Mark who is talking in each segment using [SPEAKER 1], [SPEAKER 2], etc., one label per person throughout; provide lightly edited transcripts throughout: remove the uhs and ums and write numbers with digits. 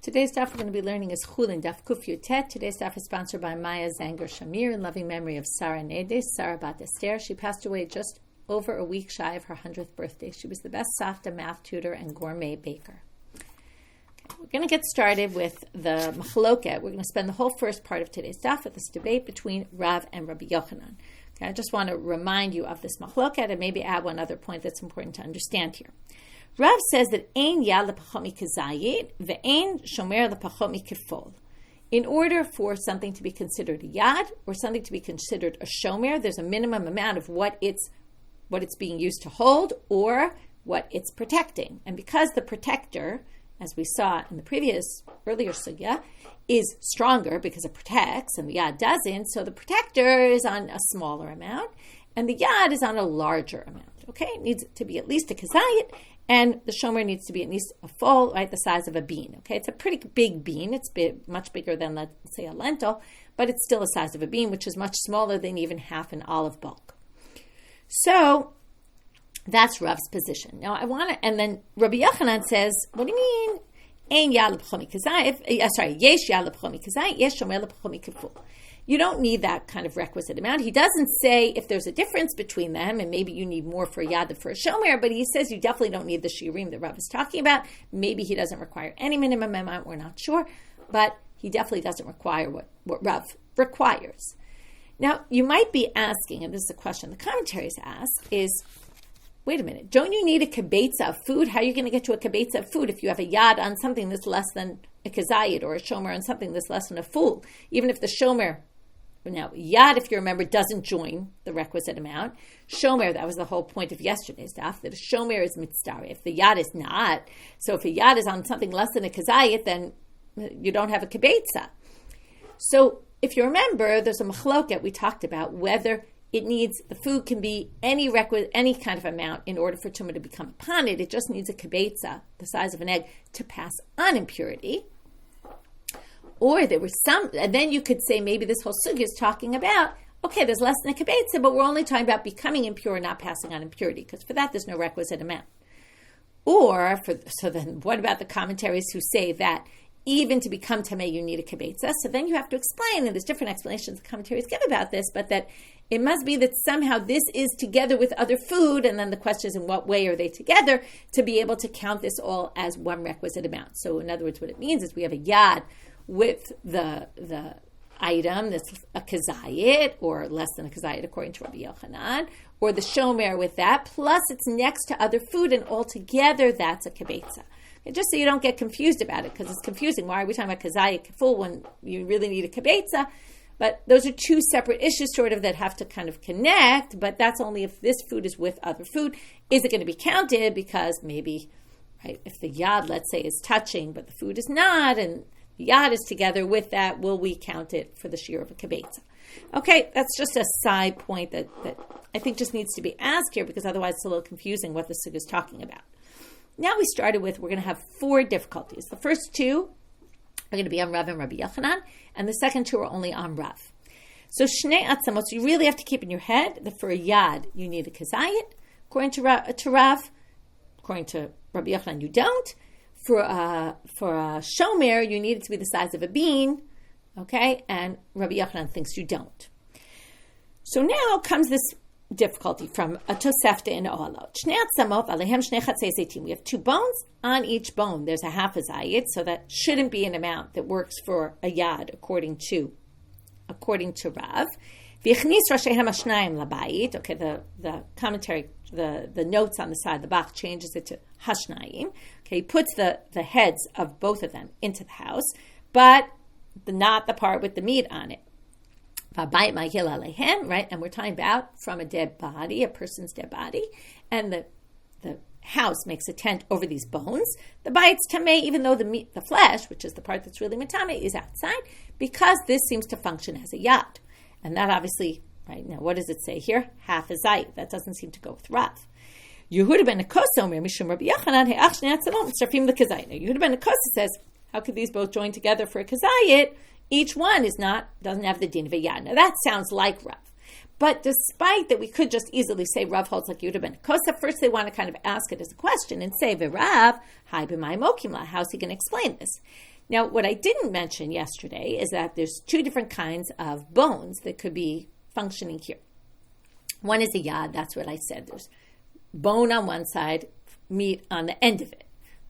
[SPEAKER 1] Today's daf we're going to be learning is Chullin, daf Kuf Yutet. Today's daf is sponsored by Maya Zanger Shamir in loving memory of Sarah Nedes, Sarah Bat Esther. She passed away just over a week shy of her 100th birthday. She was the best Safta math tutor and gourmet baker. Okay, we're going to get started with the Machloket. We're going to spend the whole first part of today's daf with this debate between Rav and Rabbi Yochanan. Okay, I just want to remind you of this Machloket and maybe add one other point that's important to understand here. Rav says that ein yad lepachot mikazayit ve'ein shomer lepachot mikifol. In order for something to be considered a yad or something to be considered a shomer, there's a minimum amount of what it's being used to hold or what it's protecting. And because the protector, as we saw in the earlier sugya, is stronger because it protects and the yad doesn't, so the protector is on a smaller amount and the yad is on a larger amount. Okay, it needs to be at least a kazayit, and the shomer needs to be at least a full, right, the size of a bean. Okay, it's a pretty big bean. It's much bigger than, let's say, a lentil, but it's still the size of a bean, which is much smaller than even half an olive bulk. So that's Rav's position. Now and then Rabbi Yochanan says, what do you mean? Ein yad l'pachot mikazayit. Yesh yad l'pachot mikazayit, yesh shomer l'pachot mikiful. You don't need that kind of requisite amount. He doesn't say if there's a difference between them, and maybe you need more for a yad than for a shomer, but he says you definitely don't need the shiurim that Rav is talking about. Maybe he doesn't require any minimum amount, we're not sure, but he definitely doesn't require what Rav requires. Now, you might be asking, and this is a question the commentaries ask, is, wait a minute, don't you need a kibetza of food? How are you going to get to a kibetza of food if you have a yad on something that's less than a kazayit or a shomer on something that's less than a ful? Even if the shomer, now yad, if you remember, doesn't join the requisite amount. Shomer, that was the whole point of yesterday's daf, that a shomer is mitzvah. If the yad is not, so if a yad is on something less than a kazayit, then you don't have a kibetza. So if you remember, there's a machloket we talked about whether it needs, the food can be any kind of amount in order for tumah to become upon it. It just needs a kibetza, the size of an egg, to pass on impurity. Or there was and then you could say maybe this whole sugya is talking about, okay, there's less than a kibetza, but we're only talking about becoming impure, not passing on impurity, because for that there's no requisite amount. So then what about the commentaries who say that even to become tameh you need a kibetza? So then you have to explain, and there's different explanations the commentaries give about this, but that it must be that somehow this is together with other food, and then the question is in what way are they together to be able to count this all as one requisite amount. So in other words, what it means is we have a yad with the item that's a kazayit, or less than a kazayit according to Rabbi Yochanan, or the shomer with that, plus it's next to other food, and altogether that's a kibetza. Okay, just so you don't get confused about it, because it's confusing. Why are we talking about kazayit full when you really need a kibetza? But those are two separate issues sort of that have to kind of connect, but that's only if this food is with other food. Is it going to be counted? Because maybe, right, if the yad, let's say, is touching, but the food is not, and the yad is together with that, will we count it for the shear of a kibetza? Okay, that's just a side point that I think just needs to be asked here, because otherwise it's a little confusing what the sugya is talking about. Now we're going to have 4 difficulties. The first 2 are going to be on Rav and Rabbi Yochanan, and the second 2 are only on Rav. So Shnei Atzamot, so you really have to keep in your head that for a yad you need a kazayit. According to Rav, according to Rabbi Yochanan, you don't. For a shomer, you need it to be the size of a bean, okay? And Rabbi Yochanan thinks you don't. So now comes this difficulty from a Tosefta in Ohalot. We have 2 bones. On each bone, there's a half a zayit, so that shouldn't be an amount that works for a yad, according to Rav. Okay, the commentary, the notes on the side of the Bach changes it to hashnayim. Okay, he puts the heads of both of them into the house, but not the part with the meat on it. Right, and we're talking about from a dead body, a person's dead body, and the house makes a tent over these bones. The bayit's tameh, even though the flesh, which is the part that's really matame, is outside, because this seems to function as a yad. And that obviously, right, now what does it say here? Half a zayit. That doesn't seem to go with Rav. Yehuda ben Akosa mishum Rabbi Yochanan he'ach shnei atzamot mitzarfim l'kazayit. Now Yehuda ben Akosa says, how could these both join together for a kazayit? Each one doesn't have the din of a yad. Now that sounds like Rav. But despite that, we could just easily say Rav holds like Yehuda ben Kosa. First, they want to kind of ask it as a question and say, V'Rav, hai b'mai mokimla. How's he going to explain this? Now, what I didn't mention yesterday is that there's two different kinds of bones that could be functioning here. One is a yad. That's what I said. There's bone on one side, meat on the end of it.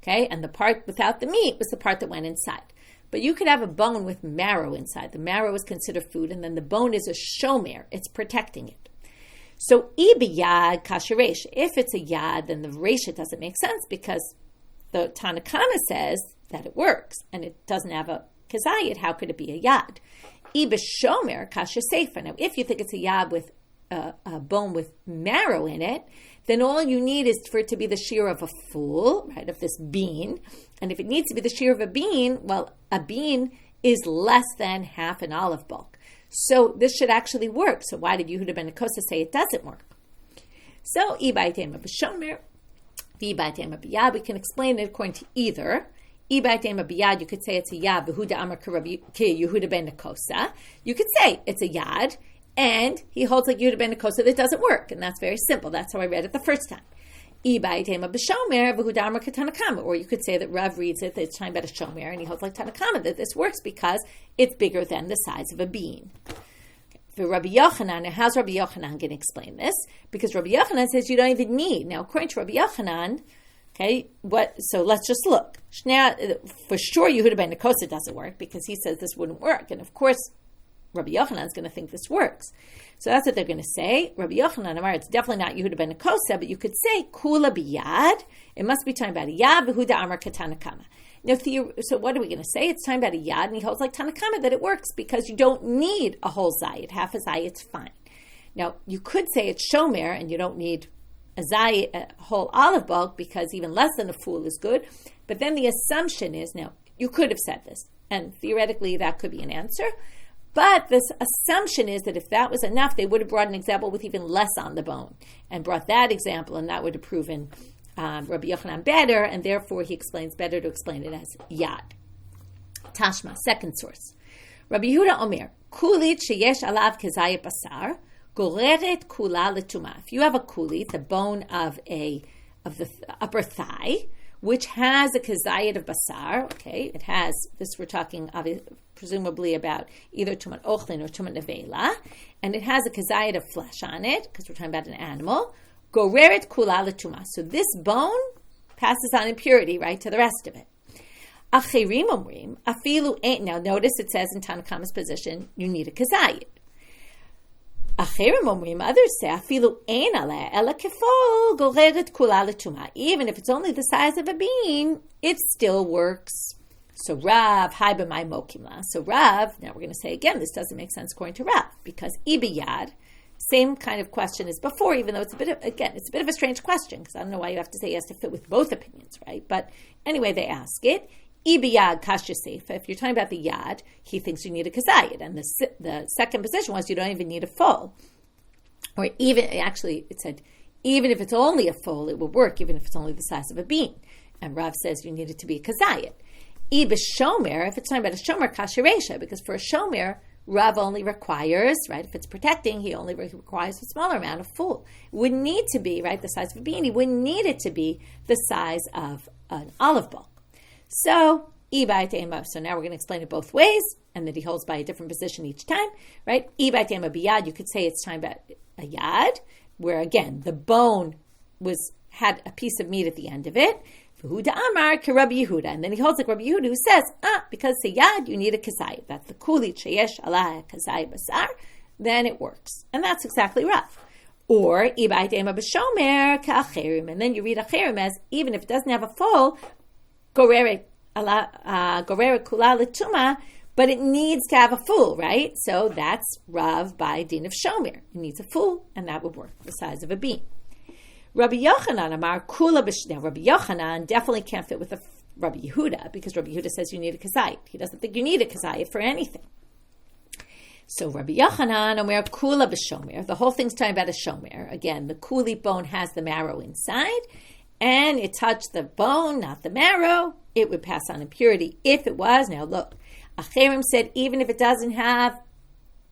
[SPEAKER 1] Okay, and the part without the meat was the part that went inside. But you could have a bone with marrow inside. The marrow is considered food, and then the bone is a shomer. It's protecting it. So, yad kasher reisha. If it's a yad, then the reisha doesn't make sense because the Tanakama says that it works, and it doesn't have a kazayit. How could it be a yad? Shomer kasher seifa. Now, if you think it's a yad with a bone with marrow in it, then all you need is for it to be the shear of a fool, right, of this bean. And if it needs to be the shear of a bean, well, a bean is less than half an olive bulk. So this should actually work. So why did Yehuda ben Kosa say it doesn't work? So, ibaytema b'shomer, v'ibaytema b'yad, we can explain it according to either. Ibaytema b'yad, you could say it's a yad, v'huda amar ki Yehuda ben Kosa. You could say it's a yad, and he holds like Yehuda ben Kosa that doesn't work. And that's very simple. That's how I read it the first time. Or you could say that Rav reads it, that it's talking about a shomer, and he holds like Tanakama, that this works because it's bigger than the size of a bean. For Rabbi Yochanan, now how's Rabbi Yochanan going to explain this? Because Rabbi Yochanan says you don't even need. Now, according to Rabbi Yochanan, so let's just look. For sure, Yehuda ben Kosa doesn't work because he says this wouldn't work. And of course, Rabbi Yochanan is going to think this works. So that's what they're going to say. Rabbi Yochanan, Amar, it's definitely not Yehuda ben Kosa, but you could say kula biyad. It must be talking about a yad, v'huda amar katanakama. Now, so what are we going to say? It's talking about a yad, and he holds like Tanakama that it works because you don't need a whole zayit. Half a zayit's fine. Now, you could say it's shomer, and you don't need a zayit, a whole olive bulk, because even less than a fool is good. But then the assumption is, now, you could have said this, and theoretically that could be an answer. But this assumption is that if that was enough, they would have brought an example with even less on the bone and brought that example, and that would have proven Rabbi Yochanan better, and therefore he explains better to explain it as yad. Tashma, second source. Rabbi Yehuda Omer, kulit sheyesh alav kezayit basar, goreret kula letuma. If you have a kulit, the bone of the upper thigh, which has a kazayit of basar, okay, it has, this we're talking presumably about either tumat ochlin or tumat nevela, and it has a kazayit of flesh on it, because we're talking about an animal, goreret kula letuma. So this bone passes on impurity, right, to the rest of it. Achirim omrim, afilu ain't, now notice it says in Tanakama's position, you need a kazayit. Achirim omrim, others say, afilu ein aleh, ela kefol, goreret kula letuma. Even if it's only the size of a bean, it still works. So Rav, hai b'mai mokimla. So Rav, now we're going to say again, this doesn't make sense according to Rav, because ibiyad, same kind of question as before, even though it's a bit of a strange question, because I don't know why you have to say it has to fit with both opinions, right? But anyway, they ask it. Ibiyad kasha seifa. If you're talking about the yad, he thinks you need a kazayit, and the second position was you don't even need a full. Or even, actually, it said, even if it's only a full, it will work, even if it's only the size of a bean. And Rav says you need it to be a kazayit. Shomer, if it's talking about a shomer, kasha reisha, because for a shomer, Rav only requires, right, if it's protecting, he only requires a smaller amount of full. It wouldn't need to be, right, the size of a bean. He wouldn't need it to be the size of an olive bulk. So, so now we're going to explain it both ways, and that he holds by a different position each time, right? Biyad, you could say it's talking about a yad, where again, the bone had a piece of meat at the end of it. V'huda amar ki Rabbi Yehuda. And then he holds like Rabbi Yehuda, who says, because it's a yad, you need a kazayit. That's the kulit sheyesh aleh kazayit basar. Then it works. And that's exactly Rav. Or, ibaytema b'shomer ka'acherim. And then you read acherim as, even if it doesn't have a full, goreret kula letuma, but it needs to have a full, right? So that's Rav by din of shomer. It needs a full, and that would work the size of a bean. Rabbi Yochanan Amar Kula B'Sh. Now, Rabbi Yochanan definitely can't fit with Rabbi Yehuda, because Rabbi Yehuda says you need a kazayit. He doesn't think you need a kazayit for anything. So Rabbi Yochanan Amar Kula B'Shomer. The whole thing's talking about a shomer. Again, the kuli bone has the marrow inside, and it touched the bone, not the marrow. It would pass on impurity if it was. Now look, Acherim said even if it doesn't have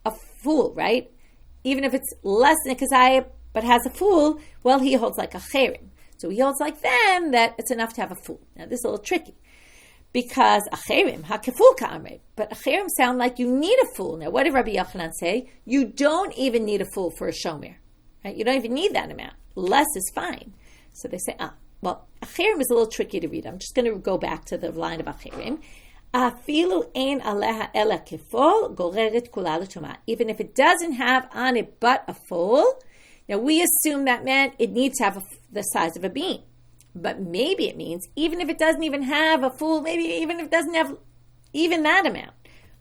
[SPEAKER 1] a full, right? even if it's less than a kazayit, but has a full, well, he holds like a cherim. So he holds like them that it's enough to have a full. Now, this is a little tricky. Because acherim, hakeful ka'amre. But acherim sound like you need a fool. Now, what did Rabbi Yochanan say? You don't even need a fool for a shomer. Right? You don't even need that amount. Less is fine. So they say, well, acherim is a little tricky to read. I'm just going to go back to the line of acherim. Afilu ein aleha ela kefol goreret kula l'tumah. Even if it doesn't have on it but a foal. Now, we assume that meant it needs to have the size of a bean. But maybe it means even if it doesn't even have a full, maybe even if it doesn't have even that amount.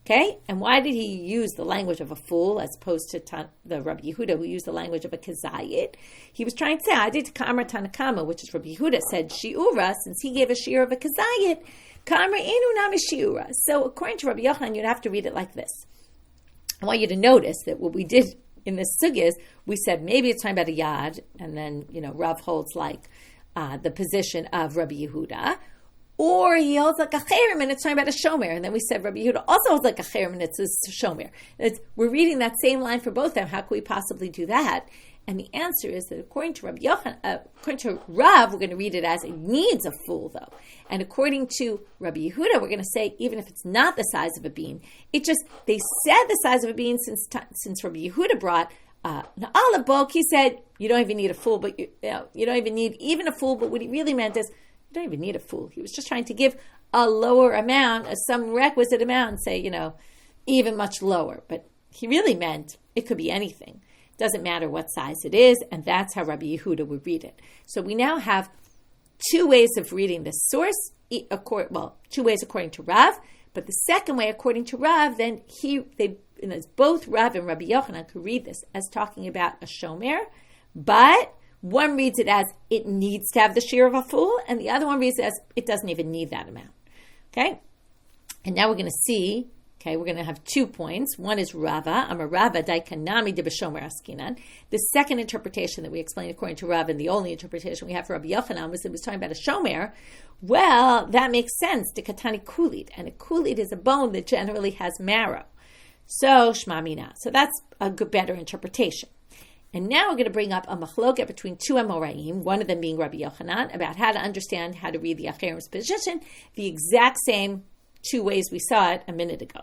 [SPEAKER 1] Okay? And why did he use the language of a fool as opposed to the Rabbi Yehuda who used the language of a kazayit? He was trying to say, I did Kamar Tanakama, which is Rabbi Yehuda said shiura, since he gave a shiur of a kazayit, Kamar inu nami shiura. So according to Rabbi Yochanan, you'd have to read it like this. I want you to notice that what we did in this sugya is we said maybe it's talking about a yad, and then, Rav holds like the position of Rabbi Yehuda, or he holds like a cherim and it's talking about a shomer. And then we said Rabbi Yehuda also holds like a cherim and it's a shomer. We're reading that same line for both of them. How can we possibly do that? And the answer is that according to Rabbi Yochanan, according to Rav, we're going to read it as it needs a full though. And according to Rabbi Yehuda, we're going to say even if it's not the size of a bean, they said the size of a bean since Rabbi Yehuda brought an olive bulk. He said you don't even need a full, but you don't even need even a full. But what he really meant is you don't even need a full. He was just trying to give a lower amount, some requisite amount, and say even much lower. But he really meant it could be anything. It doesn't matter what size it is, and that's how Rabbi Yehuda would read it. So we now have two ways of reading this source. Two ways according to Rav, but the second way according to Rav, then both Rav and Rabbi Yochanan could read this as talking about a shomer, but one reads it as it needs to have the shear of a fool, and the other one reads it as it doesn't even need that amount. Okay? And now we're going to see, we're going to have 2 points. One is Rava, Amar Rava, Daikanami de B'shomer Askinan. The second interpretation that we explained according to Rava, and the only interpretation we have for Rabbi Yochanan, was it was talking about a shomer. Well, that makes sense, to Katani Kulit, and a kulit is a bone that generally has marrow. So, Shma Mina. So that's a better interpretation. And now we're going to bring up a machloket between two Amoraim, one of them being Rabbi Yochanan, about how to understand how to read the Acherim's position, the exact same 2 ways we saw it a minute ago.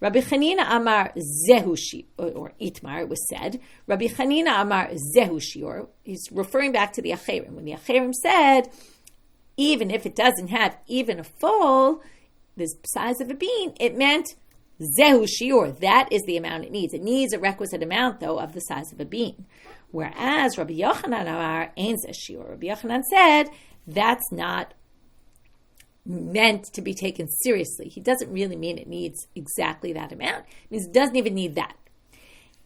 [SPEAKER 1] Rabbi Chanina Amar Zehushi, or Itmar, it was said. Rabbi Chanina Amar Zehushi, or he's referring back to the Acherim. When the Acherim said, even if it doesn't have even a foal, the size of a bean, it meant Zehu shiur, that is the amount it needs. It needs a requisite amount, though, of the size of a bean. Whereas Rabbi Yochanan Amar Ein Zeh shiur. Rabbi Yochanan said that's not meant to be taken seriously. He doesn't really mean it needs exactly that amount. It means it doesn't even need that.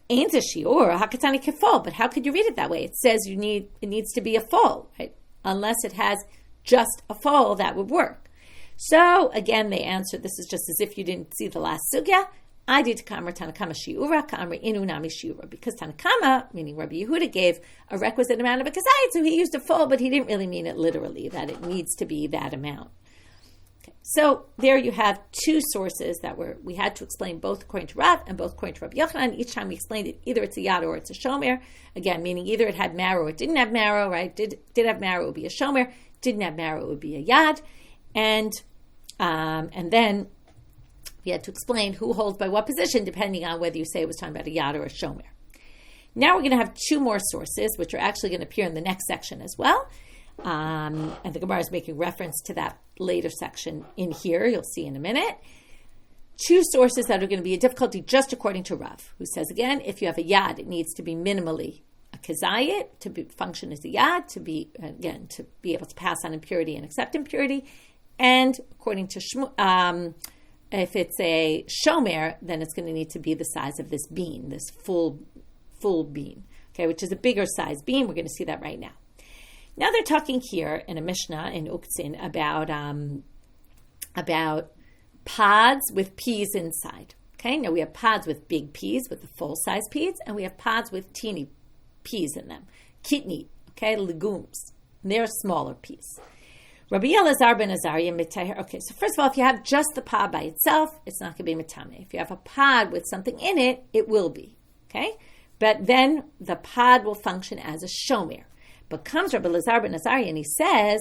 [SPEAKER 1] Ein Zeh shiur hakatani kefol. But how could you read it that way? It says it needs to be a foal, right? Unless it has just a foal, that would work. So, again, they answered, this is just as if you didn't see the last sugya. I did Kamar Tanakama Shiura, Kamar Inu Nami Shiura. Because Tanakama, meaning Rabbi Yehuda, gave a requisite amount of a kazayit, so he used a full, but he didn't really mean it literally, that it needs to be that amount. Okay. So, there you have 2 sources that we had to explain both according to Rav and both according to Rabbi Yochanan. Each time we explained it, either it's a yad or it's a shomer. Again, meaning either it had marrow or it didn't have marrow, right? Did have marrow, it would be a shomer. Didn't have marrow, it would be a yad. And then we had to explain who holds by what position, depending on whether you say it was talking about a yad or a shomer. Now we're going to have 2 more sources, which are actually going to appear in the next section as well. And the Gemara is making reference to that later section in here. You'll see in a minute. 2 sources that are going to be a difficulty just according to Rav, who says, again, if you have a yad, it needs to be minimally a kazayit, to function as a yad, to be able to pass on impurity and accept impurity. And according to if it's a shomer, then it's going to need to be the size of this bean, this full bean, which is a bigger size bean. We're going to see that right now. Now they're talking here in a Mishnah in Uktzin about pods with peas inside. Okay, now we have pods with big peas, with the full-size peas, and we have pods with teeny peas in them, kitni, legumes. And they're smaller peas. Rabbi Elazar ben Azariah mitaher. Okay, so first of all, if you have just the pod by itself, it's not going to be mitame. If you have a pod with something in it, it will be. Okay, but then the pod will function as a shomer. But comes Rabbi Lazar ben Azariah and he says,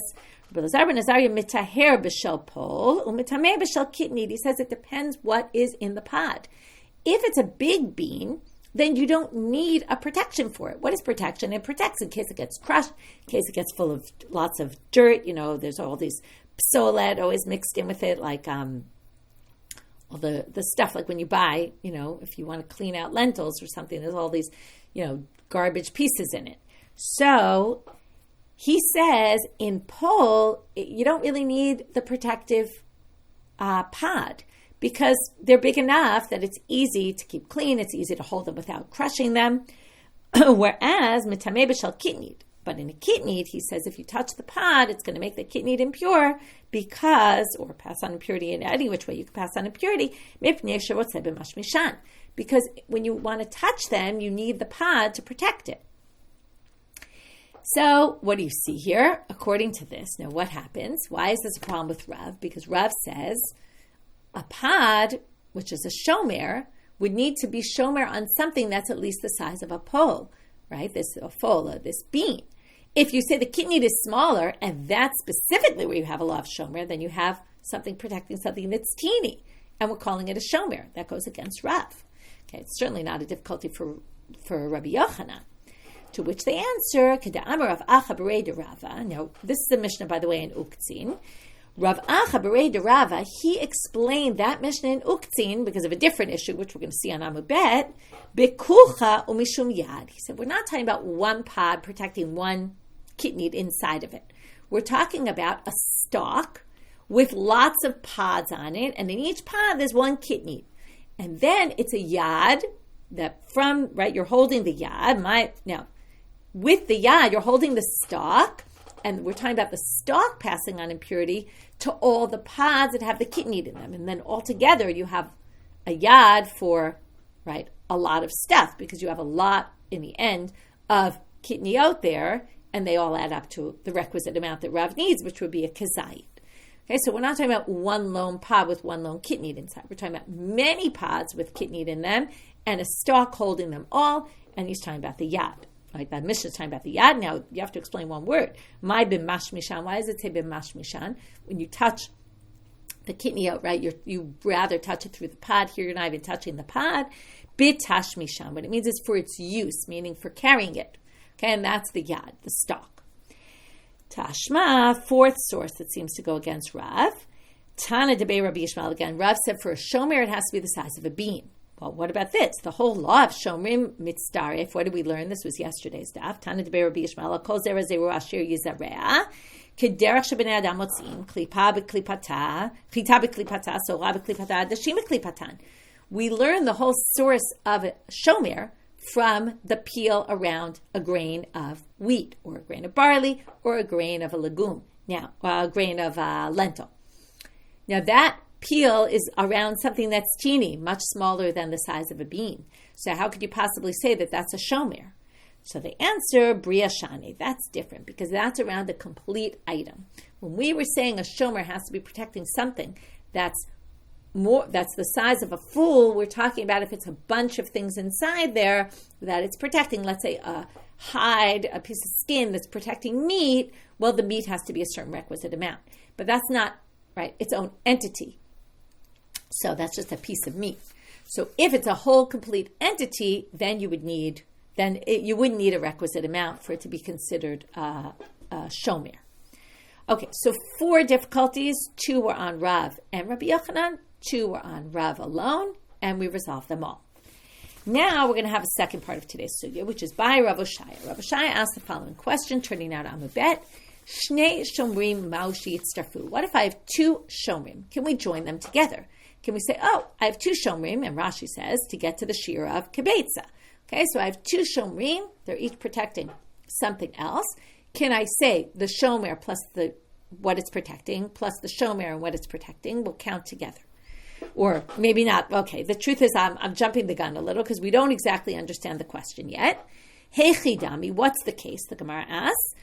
[SPEAKER 1] Rabbi Lazar ben Azariah mitaher b'shel pol umitameh b'shel kitnid. He says it depends what is in the pod. If it's a big bean, then you don't need a protection for it. What is protection? It protects in case it gets crushed, in case it gets full of lots of dirt. There's all these psolet always mixed in with it, like all the stuff like when you buy, if you want to clean out lentils or something, there's all these, garbage pieces in it. So he says in pole, you don't really need the protective pod because they're big enough that it's easy to keep clean. It's easy to hold them without crushing them. Whereas mitameh b'shel kitnid. But in a kitnid, he says if you touch the pod, it's going to make the kitnid impure or pass on impurity in any which way you can pass on impurity, because when you want to touch them, you need the pod to protect it. So what do you see here? According to this, now what happens? Why is this a problem with Rav? Because Rav says a pod, which is a shomer, would need to be shomer on something that's at least the size of a pole, right? This bean. If you say the kitnid is smaller, and that's specifically where you have a lot of shomer, then you have something protecting something that's teeny, and we're calling it a shomer. That goes against Rav. Okay, it's certainly not a difficulty for Rabbi Yochanan. To which they answer, Keda'amar Rav Acha Berei de Rava. Now, this is the Mishnah, by the way, in Uktzin. Rav Acha Berei de Rava, he explained that Mishnah in Uktzin because of a different issue, which we're going to see on Amud Bet, Bekulcha umishum yad. He said, we're not talking about one pod protecting one kitnid inside of it. We're talking about a stalk with lots of pods on it, and in each pod there's one kitnid. And then it's a yad you're holding the yad. Now, with the yad, you're holding the stalk, and we're talking about the stalk passing on impurity to all the pods that have the kitnid in them. And then altogether you have a yad for, a lot of stuff, because you have a lot in the end of kitniot there, and they all add up to the requisite amount that Rav needs, which would be a kazayit. Okay, so we're not talking about one lone pod with one lone kitnid inside. We're talking about many pods with kitnid in them and a stalk holding them all, and he's talking about the yad. Right, that Mishnah is talking about the yad. Now, you have to explain one word. My b'mashmishan. Why does it say b'mashmishan? When you touch the kitniyot, right, you rather touch it through the pod. Here you're not even touching the pod. B'tashmishan. What it means is for its use, meaning for carrying it. Okay, and that's the yad, the stalk. Tashma, fourth source that seems to go against Rav. Tana debei Rabbi Yishmael again. Rav said for a shomer it has to be the size of a bean. Well, what about this? The whole law of shomrim mitzdaref. What did we learn? This was yesterday's daf. Tana debei Rabbi Yishmael. Kol zera zeru asher yizarea. Kederach shebenei adam motzim. Klipa b'klipata. Klita b'klipata. Sora b'klipata. Dashim b'klipatan. We learn the whole source of a shomer from the peel around a grain of wheat, or a grain of barley, or a grain of a legume. Now, a grain of lentil. Now that peel is around something that's teeny, much smaller than the size of a bean. So how could you possibly say that that's a shomer? So the answer, bria shani, that's different, because that's around a complete item. When we were saying a shomer has to be protecting something that's the size of a fool, we're talking about if it's a bunch of things inside there that it's protecting. Let's say a hide, a piece of skin that's protecting meat. Well, the meat has to be a certain requisite amount. But that's not, its own entity. So that's just a piece of meat. So if it's a whole complete entity, then you wouldn't need a requisite amount for it to be considered a shomer. Okay, so 4 difficulties. 2 were on Rav and Rabbi Yochanan. 2 were on Rav alone, and we resolved them all. Now we're going to have a second part of today's sugya, which is by Rav Oshaya. Rav Oshaya asked the following question, turning out Amud Bet. Shnei shomrim maushi yitztarfu. What if I have 2 shomrim? Can we join them together? Can we say, I have 2 shomrim, and Rashi says, to get to the shir of kibetza. Okay, so I have 2 shomrim. They're each protecting something else. Can I say the shomer plus what it's protecting, plus the shomer and what it's protecting will count together? Or maybe not. Okay, the truth is I'm jumping the gun a little because we don't exactly understand the question yet. Hechidami, what's the case? The Gemara asks.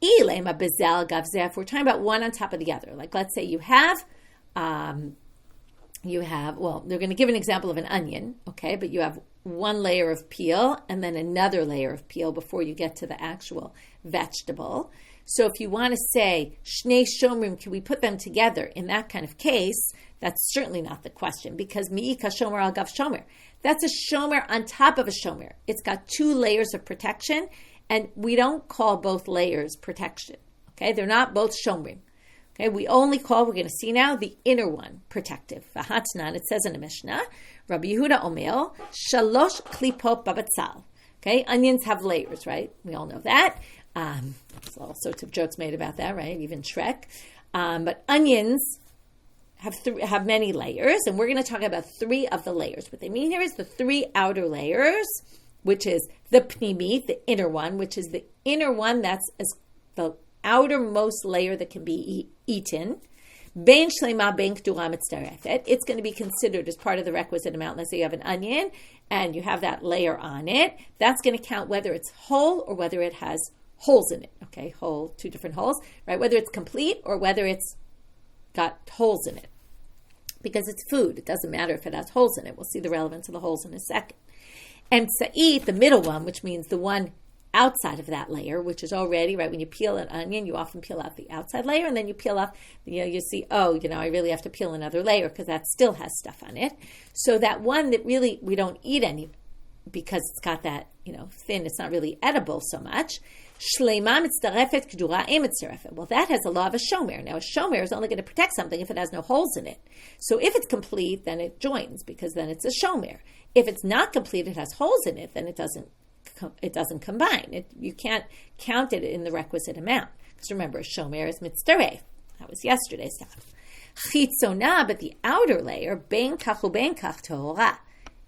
[SPEAKER 1] Ilema bezel gavzeh. We're talking about one on top of the other. Like let's say you have, they're going to give an example of an onion, okay, but you have one layer of peel and then another layer of peel before you get to the actual vegetable. So if you want to say, Shnei Shomrim, can we put them together? In that kind of case, that's certainly not the question, because Mi'ika Shomer al Gav Shomer. That's a Shomer on top of a Shomer. It's got two layers of protection, and we don't call both layers protection. Okay, they're not both Shomrim. Okay, we only call, we're going to see now, the inner one protective. V'hatnan, it says in the Mishnah, Rabbi Yehuda Omer, Shalosh klipot babatzal. Okay, onions have layers, right? We all know that. There's all sorts of jokes made about that, right? Even Shrek. But onions have many layers, and we're going to talk about three of the layers. What they mean here is the three outer layers, which is the pnimi, the inner one, which is the inner one that's the outermost layer that can be eaten. Bein shlema bein k'dura mitzarefet. It's going to be considered as part of the requisite amount. Let's say you have an onion and you have that layer on it. That's going to count whether it's whole or whether it has holes in it. Okay, whole, two different holes, right? Whether it's complete or whether it's got holes in it. Because it's food. It doesn't matter if it has holes in it. We'll see the relevance of the holes in a second. And sa'it, the middle one, which means the one outside of that layer, which is already, right, when you peel an onion, you often peel out the outside layer, and then you peel off, you see, I really have to peel another layer because that still has stuff on it. So that one that really we don't eat any because it's got that, thin, it's not really edible so much. Shleima mitzarefet k'dura ein mitzarefet. Well, that has a law of a shomer. Now, a shomer is only going to protect something if it has no holes in it. So if it's complete, then it joins, because then it's a shomer. If it's not complete, it has holes in it, then it doesn't combine. You can't count it in the requisite amount. Because remember, a shomer is mitzaref. That was yesterday's stuff. Chitzona, but the outer layer, ben kach uben kach tahora.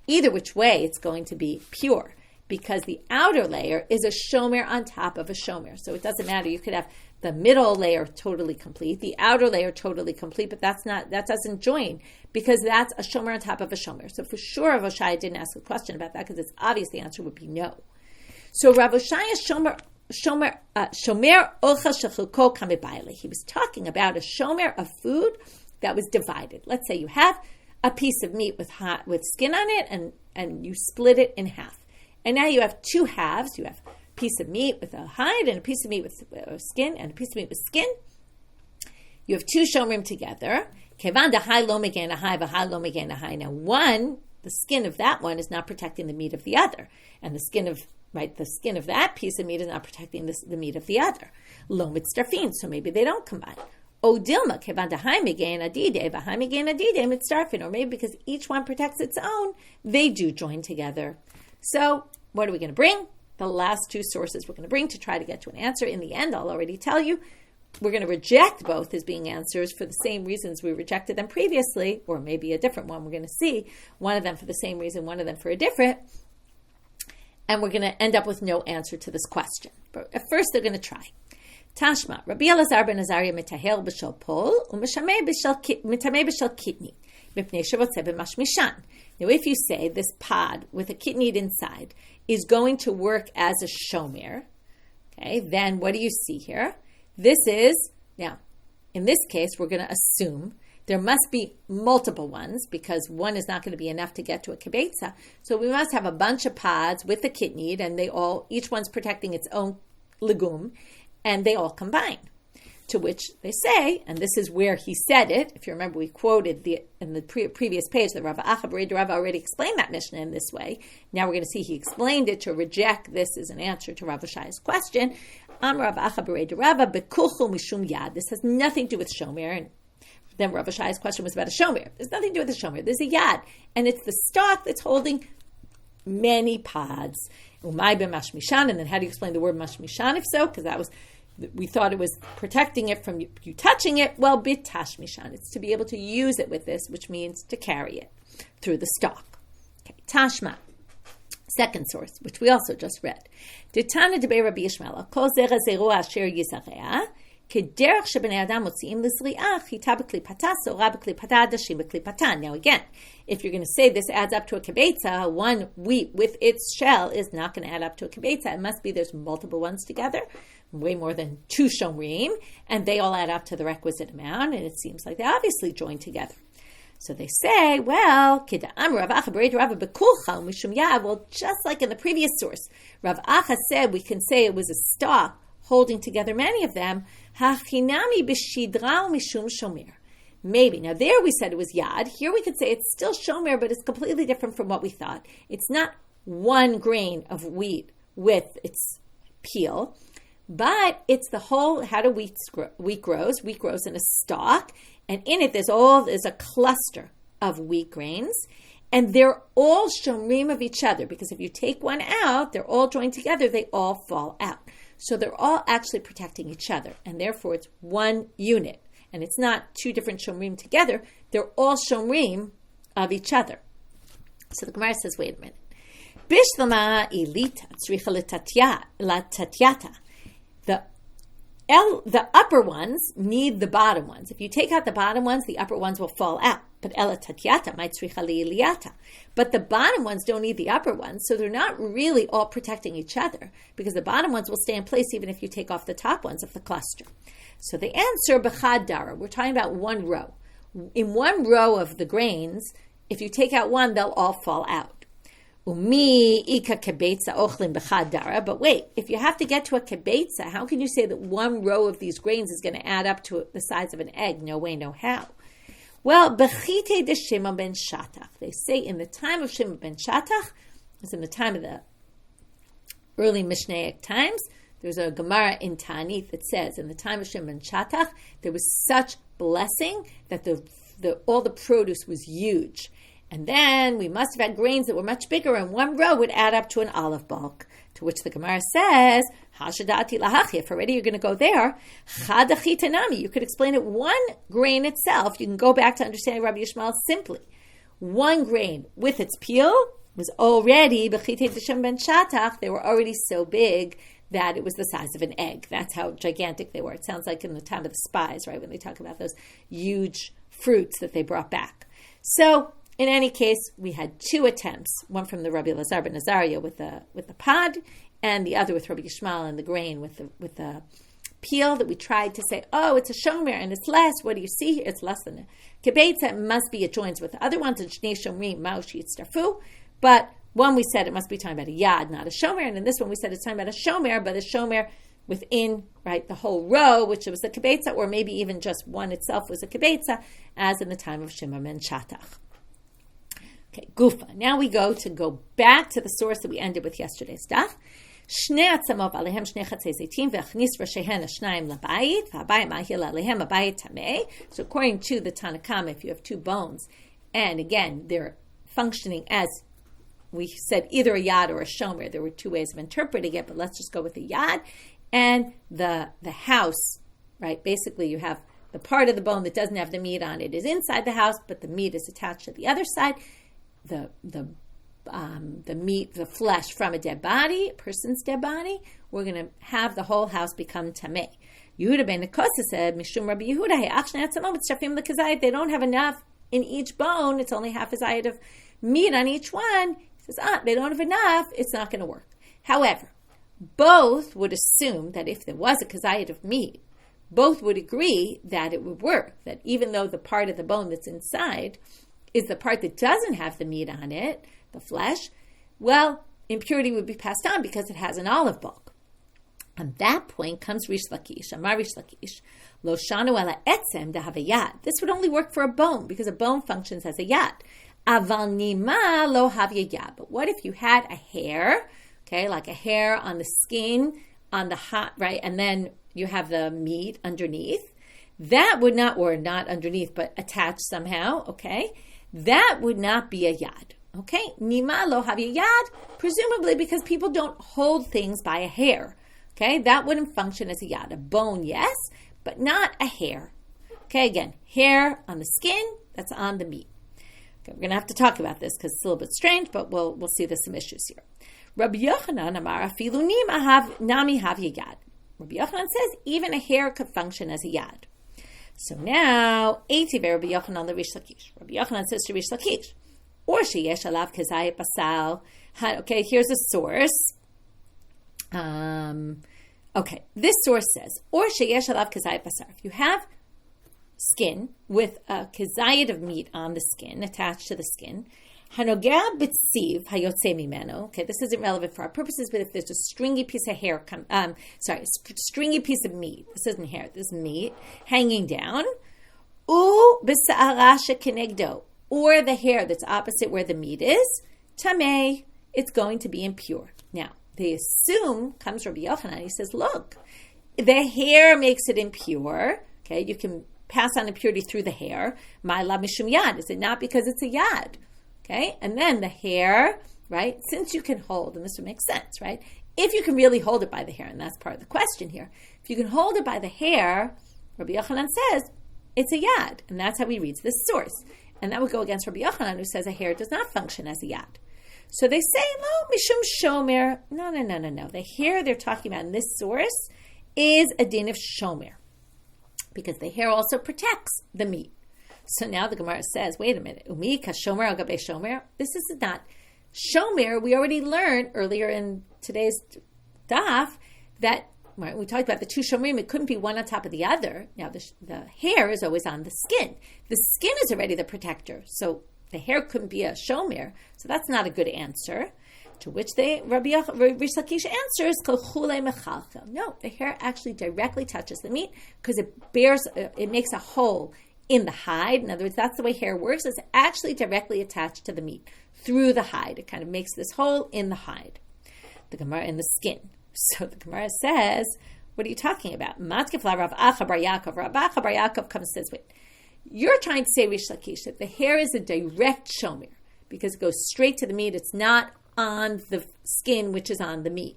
[SPEAKER 1] Either which way, it's going to be pure, because the outer layer is a shomer on top of a shomer. So it doesn't matter. You could have the middle layer totally complete, the outer layer totally complete, but that doesn't join, because that's a shomer on top of a shomer. So for sure, Rav Oshaya didn't ask a question about that, because it's obvious the answer would be no. So Rav Oshaya shomer ochel shechilko kamebayle. He was talking about a shomer of food that was divided. Let's say you have a piece of meat with skin on it, and you split it in half. And now you have two halves. You have a piece of meat with a hide and a piece of meat with skin and a piece of meat with skin. You have two shomrim together. Now one, the skin of that one is not protecting the meat of the other. And the skin of that piece of meat is not protecting the meat of the other. Lo mitzdarfin, so maybe they don't combine. O dilma, or maybe because each one protects its own, they do join together. So what are we going to bring? The last two sources we're going to bring to try to get to an answer. In the end, I'll already tell you, we're going to reject both as being answers for the same reasons we rejected them previously, or maybe a different one. We're going to see one of them for the same reason, one of them for a different, and we're going to end up with no answer to this question. But at first, they're going to try. Tashma, Rabbi Elazar ben Azariah mitaher b'shel pol u'mishameh b'shel kidney. Now, if you say this pod with a kitnid inside is going to work as a shomer, okay, then what do you see here? Now, in this case, we're going to assume there must be multiple ones, because one is not going to be enough to get to a kibetza. So we must have a bunch of pods with a kitnid, and each one's protecting its own legume, and they all combine. To which they say, and this is where he said it, if you remember, we quoted in the previous page that Rav Acha Berei Rav already explained that Mishnah in this way. Now we're going to see he explained it to reject this as an answer to Rav Oshaya's question. Rav Acha Berei Rav bekulchu mishum yad. This has nothing to do with shomer. And then Rav Oshaya's question was about a shomer. There's nothing to do with the shomer. There's a yad, and it's the stalk that's holding many pods. Umay b'mashmishan. And then how do you explain the word mashmishan? If so, because we thought it was protecting it from you touching it. Well, bitash mishan. It's to be able to use it with this, which means to carry it through the stalk. Okay, tashma. Second source, which we also just read. Ditana debei Rabbi Yishmael. Kol zera zeru asher yizarea. Kederach shebenei adam motziim lizri'ah. Chita b'klipata, sora b'klipata, dashim b'klipata. Now again, if you're going to say this adds up to a kibetza, one wheat with its shell is not going to add up to a kibetza. It must be there's multiple ones together, way more than two shomrim, and they all add up to the requisite amount, and it seems like they obviously join together. So they say, well, just like in the previous source, Rav Acha said we can say it was a stalk holding together many of them. Maybe. Now there we said it was yad. Here we could say it's still shomer, but it's completely different from what we thought. It's not one grain of wheat with its peel, but it's the whole, how do wheat grows? Wheat grows in a stalk, and in it there's a cluster of wheat grains, and they're all shomrim of each other, because if you take one out, they're all joined together, they all fall out. So they're all actually protecting each other, and therefore it's one unit. And it's not two different shomrim together. They're all shomrim of each other. So the Gemara says, wait a minute. Bishlama ilita tzricha latatyata. The upper ones need the bottom ones. If you take out the bottom ones, the upper ones will fall out. But ela tatyata might tzricha liiliata. But the bottom ones don't need the upper ones, so they're not really all protecting each other, because the bottom ones will stay in place even if you take off the top ones of the cluster. So the answer, b'chad dara, we're talking about one row. In one row of the grains, if you take out one, they'll all fall out. Umi ika kebetza ochlin b'chad dara. But wait, if you have to get to a kebetza, how can you say that one row of these grains is going to add up to the size of an egg? No way, no how. Well, b'chite de Shimon ben Shatach. They say in the time of Shimon ben Shatach, it's in the time of the early Mishnaic times, there's a Gemara in Ta'anit that says, in the time of Shimon ben Shatach, there was such blessing that all the produce was huge. And then we must have had grains that were much bigger, and one row would add up to an olive bulk. To which the Gemara says, Hashadati lahach, if already you're going to go there, Chadachitanami, you could explain it one grain itself. You can go back to understanding Rabbi Yishmael simply. One grain with its peel was already, B'chitei Shimon ben Shatach, they were already so big that it was the size of an egg. That's how gigantic they were. It sounds like in the time of the spies, right, when they talk about those huge fruits that they brought back. So, in any case, we had two attempts, one from the Rabbi Elazar ben Azariah with the pod, and the other with Rabbi Yishmael and the grain with the peel, that we tried to say, oh, it's a shomer and it's less. What do you see here? It's less than a kibetza. It must be, it joins with the other ones, and shnei shomrim ma'oshi yitztarfu. But one we said it must be talking about a yad, not a shomer, and in this one we said it's talking about a shomer, but a shomer within, right, the whole row, which was a kibetza, or maybe even just one itself was a kibetza, as in the time of Shimon ben Shatach. Okay, gufa. Now we go back to the source that we ended with yesterday's daf. Shnei atzamot alehem shnei chatzei zeitim ve'achnis rashehen hashnayim labayit v'habayit ma'ahil alehem habayit tamei. So according to the Tanna Kama, if you have two bones, and again they're functioning as we said either a yad or a shomer, there were two ways of interpreting it, but let's just go with the yad and the house. Right, basically you have the part of the bone that doesn't have the meat on it is inside the house, but the meat is attached to the other side. The meat, the flesh from a dead body, a person's dead body, we're going to have the whole house become tameh. Yehuda ben Nekosa said, Mishum Rabbi Yehuda, they don't have enough in each bone, it's only half a zayid of meat on each one. He says, they don't have enough, it's not going to work. However, both would assume that if there was a kazayid of meat, both would agree that it would work, that even though the part of the bone that's inside is the part that doesn't have the meat on it, the flesh, well, impurity would be passed on because it has an olive bulk. On that point comes Rish Lakish, Amar Rish Lakish, Lo shanu ala etzem dehave yad. This would only work for a bone because a bone functions as a yad. Aval nima lo have yad. But what if you had a hair, okay, like a hair on the skin, on the hot, right, and then you have the meat underneath? That would not, or not underneath, but attached somehow, okay? That would not be a yad, okay? Nima lo have yad, presumably because people don't hold things by a hair, okay? That wouldn't function as a yad. A bone, yes, but not a hair. Okay, again, hair on the skin, that's on the meat. Okay, we're going to have to talk about this because it's a little bit strange, but we'll see there's some issues here. Rabbi Yochanan amar afilu nami have yad. Rabbi Yochanan says even a hair could function as a yad. So now, Eitiv Rabbi Yochanan the Rish Lakish. Rabbi Yochanan says to Rish Lakish, or sheyesh alav kazayit basal. Okay, here's a source. Okay, this source says, or sheyesh alav kazayit basar. If you have skin with a kezayit of meat on the skin, attached to the skin. Hanogea b'tziv hayotze mimeno. Okay, this isn't relevant for our purposes, but if there's a stringy piece of hair, stringy piece of meat. This isn't hair. This is meat hanging down. U b'sa'ara shekenegdo, or the hair that's opposite where the meat is, tamei. It's going to be impure. Now they assume, comes Rabbi Yochanan, he says, look, the hair makes it impure. Okay, you can pass on impurity through the hair. My la mishum yad. Is it not because it's a yad? Okay, and then the hair, right? Since you can hold, and this would make sense, right? If you can really hold it by the hair, and that's part of the question here. If you can hold it by the hair, Rabbi Yochanan says it's a yad, and that's how he reads this source. And that would go against Rabbi Yochanan, who says a hair does not function as a yad. So they say, no, mishum shomer. No. The hair they're talking about in this source is a din of shomer, because the hair also protects the meat. So now the Gemara says, wait a minute, umi kashomer al gabe shomer. This is not shomer. We already learned earlier in today's daf that, right, we talked about the two shomerim. It couldn't be one on top of the other. Now the hair is always on the skin. The skin is already the protector. So the hair couldn't be a shomer. So that's not a good answer. To which Rabbi Lakish answers, no, the hair actually directly touches the meat because it makes a hole in the hide. In other words, that's the way hair works. It's actually directly attached to the meat through the hide. It kind of makes this hole in the hide, the Gemara in the skin. So the Gemara says, what are you talking about? Matkefla Rav Acha Bar Yaakov. Rav Acha Bar Yaakov comes and says, wait, you're trying to say, Rish Lakish, that the hair is a direct shomer because it goes straight to the meat. It's not on the skin, which is on the meat.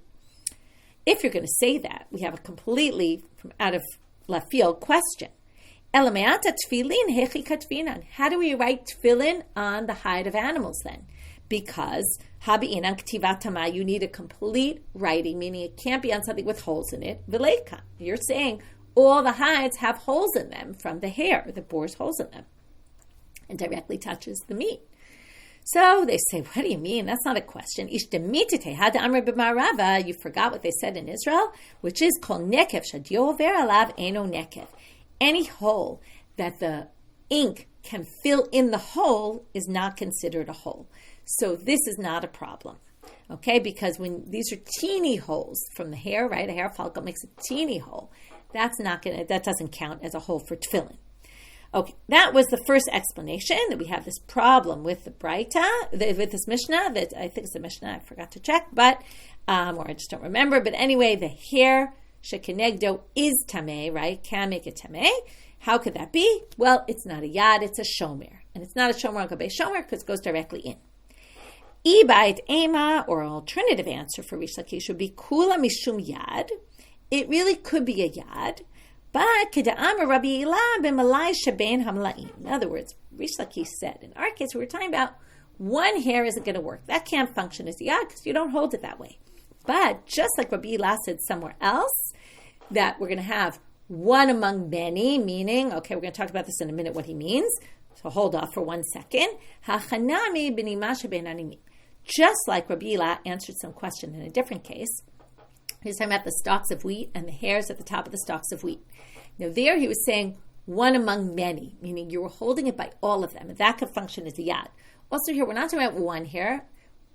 [SPEAKER 1] If you're going to say that, we have a completely from out of left field question. How do we write tefillin on the hide of animals then? Because you need a complete writing, meaning it can't be on something with holes in it. You're saying all the hides have holes in them from the hair that bores holes in them and directly touches the meat. So they say, what do you mean? That's not a question. You forgot what they said in Israel, which is kol nekev shadio ver alav eno nekev. Any hole that the ink can fill in the hole is not considered a hole. So this is not a problem, okay? Because when these are teeny holes from the hair, right? A hair follicle makes a teeny hole. That doesn't count as a hole for tefillin. Okay, that was the first explanation, that we have this problem with the Braita, with this Mishnah, that I think it's the Mishnah, I forgot to check, but, or I just don't remember, but anyway, the hair, shekenegdo, is tameh, right? Can make it tameh. How could that be? Well, it's not a yad, it's a shomer. And it's not a shomer al gabei shomer because it goes directly in. Ibait ema, or an alternative answer for Rish Lakish would be kula mishum yad. It really could be a yad. But keda'amar Rabbi Elah b'malai sheben hamlaim. In other words, Rish Lakish said, in our case, we were talking about one hair isn't going to work. That can't function as a yad because you don't hold it that way. But just like Rabbi Elah said somewhere else, that we're going to have one among many, meaning, okay, we're going to talk about this in a minute, what he means. So hold off for 1 second. Hachanami b'nima sheben animim. Just like Rabbi Elah answered some question in a different case. He was talking about the stalks of wheat and the hairs at the top of the stalks of wheat. Now there he was saying one among many, meaning you were holding it by all of them, and that could function as a yad. Also here, we're not talking about one hair.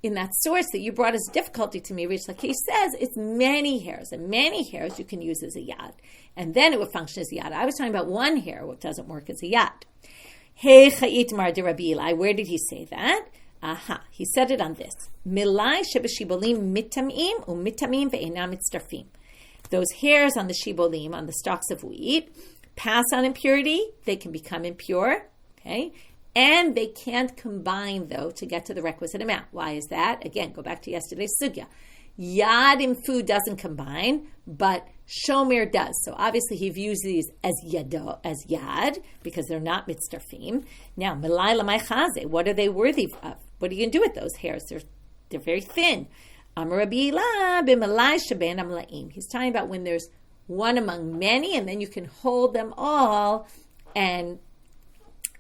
[SPEAKER 1] In that source that you brought as difficulty to me, Rish Lakish says it's many hairs, and many hairs you can use as a yad, and then it would function as a yad. I was talking about one hair, what doesn't work as a yad. Hey chayit mar de Rabbi Eli, where did he say that? Aha, he said it on this. Milai shebeshibolim mitamim umitamim ve'enam mitzdarfim. Those hairs on the shibolim, on the stalks of wheat, pass on impurity. They can become impure, okay? And they can't combine, though, to get to the requisite amount. Why is that? Again, go back to yesterday's sugya. Yad in food doesn't combine, but shomer does. So obviously he views these as yad, because they're not mitzdarfim. Now, milai lamai chaze, what are they worthy of? What are you going to do with those hairs? They're very thin. Amar Rabbi Elah b'malai sheben amlaim. He's talking about when there's one among many, and then you can hold them all, and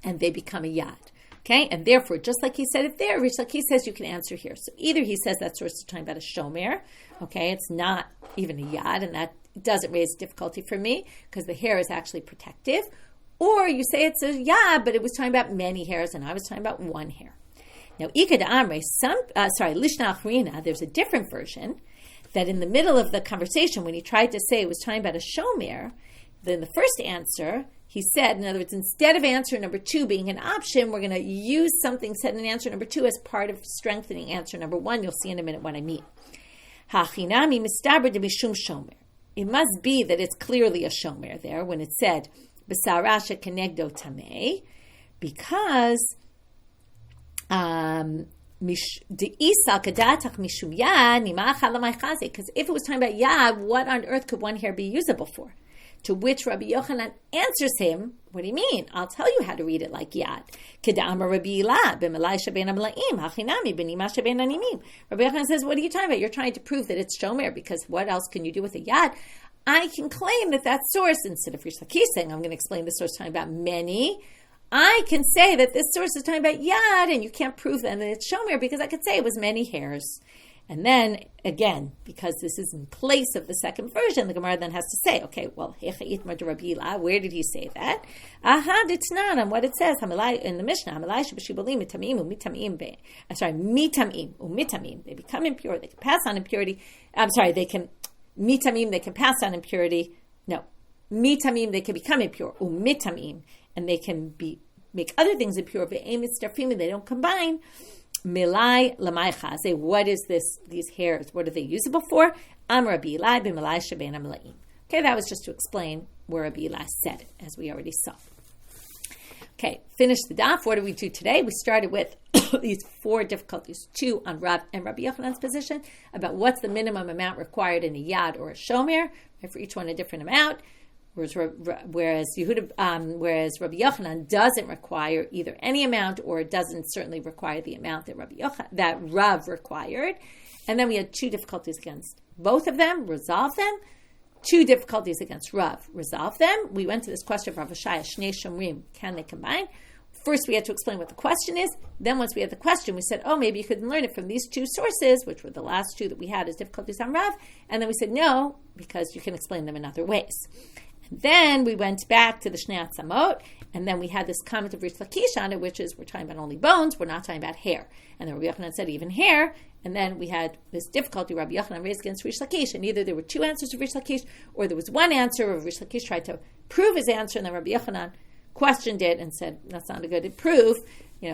[SPEAKER 1] they become a yad. Okay? And therefore, just like he said it there, Rish Lakish says you can answer here. So either he says that source is talking about a shomer, okay, it's not even a yad, and that doesn't raise difficulty for me, because the hair is actually protective, Or you say it's a yad, but it was talking about many hairs, and I was talking about one hair. Now, Ikad Amre, Lishna Achrina, there's a different version that in the middle of the conversation, when he tried to say it was talking about a shomer, then the first answer, he said, in other words, instead of answer number 2 being an option, we're going to use something said in answer number 2 as part of strengthening answer number 1. You'll see in a minute what I mean. Hachinami mistaber de mishum shomer. It must be that it's clearly a shomer there when it said, B'sarasha kenegdo tamei, because because if it was talking about yad, what on earth could one hair be usable for? To which Rabbi Yochanan answers him, what do you mean? I'll tell you how to read it like yad. Rabbi Yochanan says, what are you talking about? You're trying to prove that it's shomer, because what else can you do with a yad? I can claim that source, instead of Rish Lakish saying, I'm going to explain the source talking about many, I can say that this source is talking about yad, and you can't prove that it's shomer, because I could say it was many hairs. And then, again, because this is in place of the second version, the Gemara then has to say, okay, well, where did he say that? It's not on what it says in the Mishnah. Mitamim. They become impure. They can pass on impurity. They can pass on impurity. No. Mitamim, they can become impure. Umitamim. And they can make other things impure. They don't combine. Milai lamai chaze. What is this? These hairs. What are they usable for? Am Rabbi Eli b'milai sheben amlaim. Okay, that was just to explain where Rabbi Eli said it, as we already saw. Okay, finish the daf. What do we do today? We started with these 4 difficulties: 2 on Rav and Rabbi Yochanan's position about what's the minimum amount required in a yad or a shomer. For each one, a different amount. Whereas Rabbi Yochanan doesn't require either any amount, or it doesn't certainly require the amount that Rav required. And then we had 2 difficulties against both of them, resolve them. 2 difficulties against Rav, resolve them. We went to this question of Rav Ashaya, Shnei Shomrim, can they combine? First, we had to explain what the question is. Then once we had the question, we said, maybe you could learn it from these 2 sources, which were the last 2 that we had as difficulties on Rav. And then we said, no, because you can explain them in other ways. Then we went back to the Shnei Atzamot, and then we had this comment of Rish Lakish on it, which is we're talking about only bones, we're not talking about hair. And then Rabbi Yochanan said even hair, and then we had this difficulty Rabbi Yochanan raised against Rish Lakish, and either there were 2 answers to Rish Lakish, or there was one answer where Rish Lakish tried to prove his answer, and then Rabbi Yochanan questioned it and said, that's not a good proof,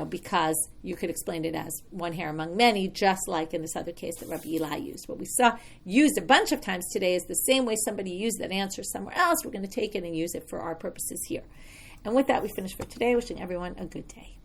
[SPEAKER 1] because you could explain it as one hair among many, just like in this other case that Rabbi Eli used. What we saw used a bunch of times today is the same way somebody used that answer somewhere else. We're going to take it and use it for our purposes here. And with that, we finish for today, wishing everyone a good day.